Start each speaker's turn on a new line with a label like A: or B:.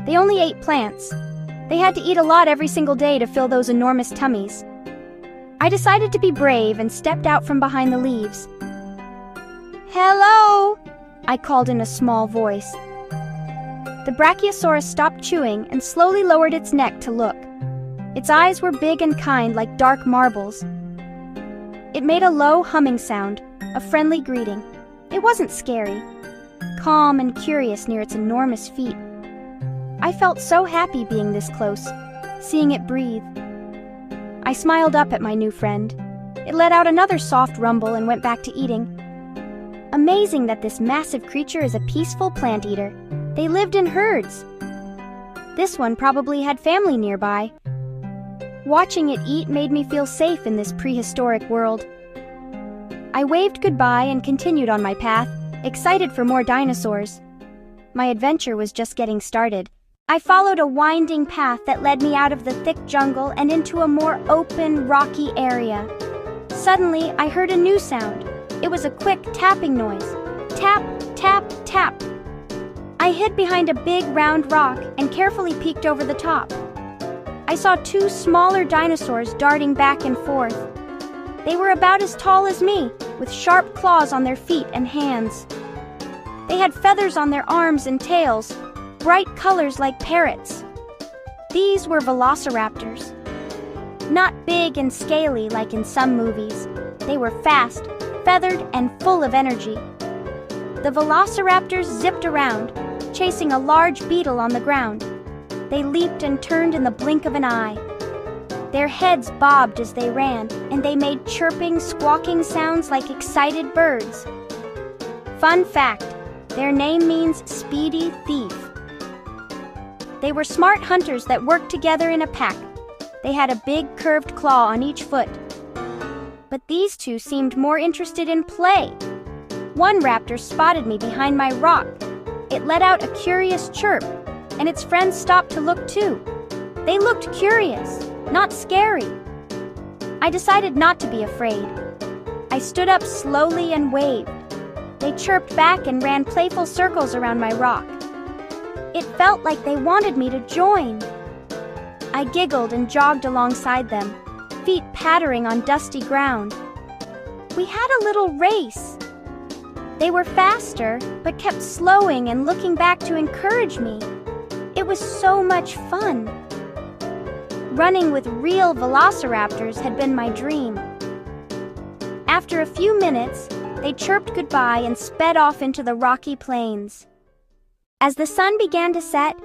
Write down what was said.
A: They only ate plants. They had to eat a lot every single day to fill those enormous tummies. I decided to be brave and stepped out from behind the leaves. "Hello!" I called in a small voice. The Brachiosaurus stopped chewing and slowly lowered its neck to look. Its eyes were big and kind like dark marbles. It made a low humming sound, a friendly greeting. It wasn't scary, calm and curious near its enormous feet. I felt so happy being this close, seeing it breathe. I smiled up at my new friend. It let out another soft rumble and went back to eating. Amazing that this massive creature is a peaceful plant eater. They lived in herds. This one probably had family nearby. Watching it eat made me feel safe in this prehistoric world. I waved goodbye and continued on my path, excited for more dinosaurs. My adventure was just getting started. I followed a winding path that led me out of the thick jungle and into a more open, rocky area. Suddenly, I heard a new sound. It was a quick tapping noise. Tap, tap, tap. I hid behind a big round rock and carefully peeked over the top. I saw two smaller dinosaurs darting back and forth. They were about as tall as me, with sharp claws on their feet and hands. They had feathers on their arms and tails, bright colors like parrots. These were velociraptors. Not big and scaly like in some movies. They were fast, feathered, and full of energy. The velociraptors zipped around, chasing a large beetle on the ground. They leaped and turned in the blink of an eye. Their heads bobbed as they ran, and they made chirping, squawking sounds like excited birds. Fun fact, their name means speedy thief. They were smart hunters that worked together in a pack. They had a big curved claw on each foot. But these two seemed more interested in play. One raptor spotted me behind my rock. It let out a curious chirp, and its friends stopped to look too. They looked curious, not scary. I decided not to be afraid. I stood up slowly and waved. They chirped back and ran playful circles around my rock. It felt like they wanted me to join. I giggled and jogged alongside them, feet pattering on dusty ground. We had a little race. They were faster, but kept slowing and looking back to encourage me. It was so much fun. Running with real velociraptors had been my dream. After a few minutes, they chirped goodbye and sped off into the rocky plains. As the sun began to set,